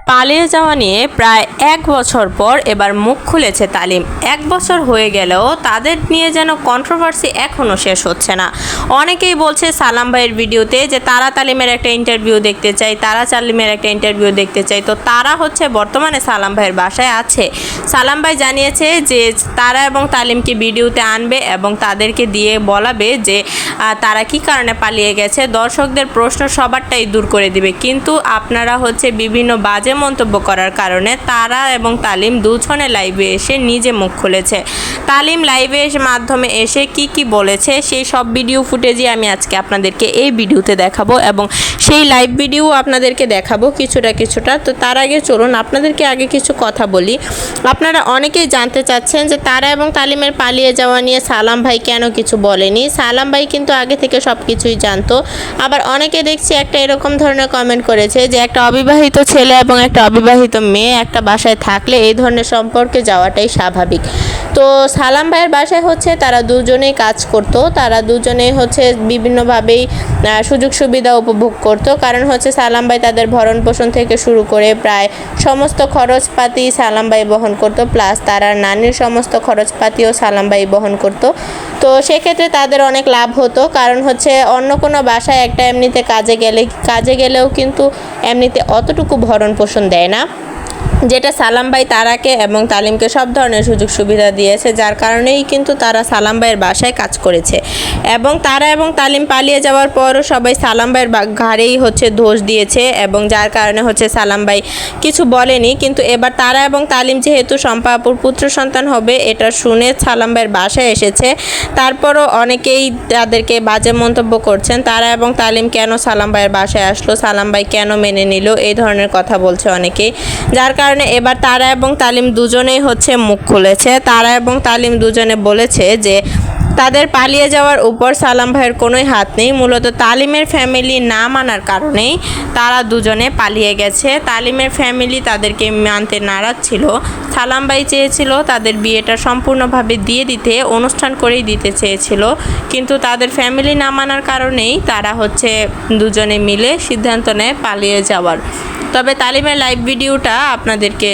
পালিয়ে যাওয়া নিয়ে প্রায় 1 বছর পর এবার মুখ খুলেছে তালিম। 1 বছর হয়ে গেলেও তাদের নিয়ে যেন কন্ট্রোভার্সি এখনও শেষ হচ্ছে না। অনেকেই বলছে সালাম ভাইয়ের ভিডিওতে যে তারা তালিমের একটা ইন্টারভিউ দেখতে চাই, তারা তালিমের একটা ইন্টারভিউ দেখতে চাই। তো তারা হচ্ছে বর্তমানে সালাম ভাইয়ের বাসায় আছে। সালাম ভাই জানিয়েছে যে তারা এবং তালিমকে ভিডিওতে আনবে এবং তাদেরকে দিয়ে বলাবে যে তারা কি কারণে পালিয়ে গেছে। দর্শকদের প্রশ্ন সবারটাই দূর করে দিবে, কিন্তু আপনারা হচ্ছে বিভিন্ন বাজে মন্তব্য করার কারণে তারা এবং তালিম দুজনে লাইভে এসে নিজে মুখ খুলেছে। তালিম লাইভে মাধ্যমে এসে কি বলেছে সেই সব ভিডিও ফুটেজই আমি আজকে আপনাদেরকে এই ভিডিওতে দেখাবো এবং সেই লাইভ ভিডিও আপনাদেরকে দেখাবো কিছুটা। তো তার আগে চলুন আপনাদেরকে আগে কিছু কথা বলি। আপনারা অনেকেই জানতে চাচ্ছেন যে তারা এবং তালিমের পালিয়ে যাওয়া নিয়ে সালাম ভাই কেন কিছু বলেনি। সালাম ভাই কিন্তু আগে থেকে সব কিছুই জানতো। আবার অনেকে দেখছি একটা এরকম ধরনের কমেন্ট করেছে যে একটা অবিবাহিত ছেলে এবং একটা অবিবাহিত মেয়ে একটা বাসায় থাকলে এই ধরনের সম্পর্কে যাওয়াটাই স্বাভাবিক। তো সালাম ভাইয়ের বাসায় হচ্ছে তারা দুজনেই কাজ করত, তারা দুজনেই হচ্ছে বিভিন্নভাবেই সুযোগ সুবিধা উপভোগ করত। কারণ হচ্ছে সালাম ভাই তাদের ভরণ পোষণ থেকে শুরু করে প্রায় সমস্ত খরচপাতি সালাম ভাই বহন করতো, প্লাস তারা নানির সমস্ত খরচপাতিও সালাম ভাই বহন করত। তো সেক্ষেত্রে তাদের অনেক লাভ হতো, কারণ হচ্ছে অন্য কোনো বাসায় একটা এমনিতে কাজে গেলেও কিন্তু এমনিতে অতটুকু ভরণ পোষণ দেয় না, যেটা সালাম ভাই তারাকে এবং তালিমকে সব ধরনের সুযোগ সুবিধা দিয়েছে, যার কারণেই কিন্তু তারা সালাম ভাইয়ের বাসায় কাজ করেছে। এবং তারা এবং তালিম পালিয়ে যাওয়ার পরও সবাই সালাম ভাইয়ের ঘাড়েই হচ্ছে দোষ দিয়েছে এবং যার কারণে হচ্ছে সালাম ভাই কিছু বলেনি। কিন্তু এবার তারা এবং তালিম যেহেতু শম্পা আপুর পুত্র সন্তান হবে এটা শুনে সালাম ভাইয়ের বাসায় এসেছে, তারপরও অনেকেই তাদেরকে বাজে মন্তব্য করছেন। তারা এবং তালিম কেন সালাম ভাইয়ের বাসায় আসলো, সালাম ভাই কেন মেনে নিল, এই ধরনের কথা বলছে অনেকেই, যার কারণে এবার তারা এবং তালিম দুজনেই হচ্ছে মুখ খুলেছে। তারা এবং তালিম দুজনে বলেছে যে তাদের পালিয়ে যাওয়ার উপর সালাম ভাইয়ের কোনোই হাত নেই, মূলত তালিমের ফ্যামিলি না মানার কারণেই তারা দুজনে পালিয়ে গেছে। তালিমের ফ্যামিলি তাদেরকে মানতে নারাজ ছিল। সালাম ভাই চেয়েছিল তাদের বিয়েটা সম্পূর্ণভাবে দিয়ে দিতে, অনুষ্ঠান করেই দিতে চেয়েছিল, কিন্তু তাদের ফ্যামিলি না মানার কারণেই তারা হচ্ছে দুজনে মিলে সিদ্ধান্ত নেয় পালিয়ে যাওয়ার। তবে তালিমের লাইভ ভিডিওটা আপনাদেরকে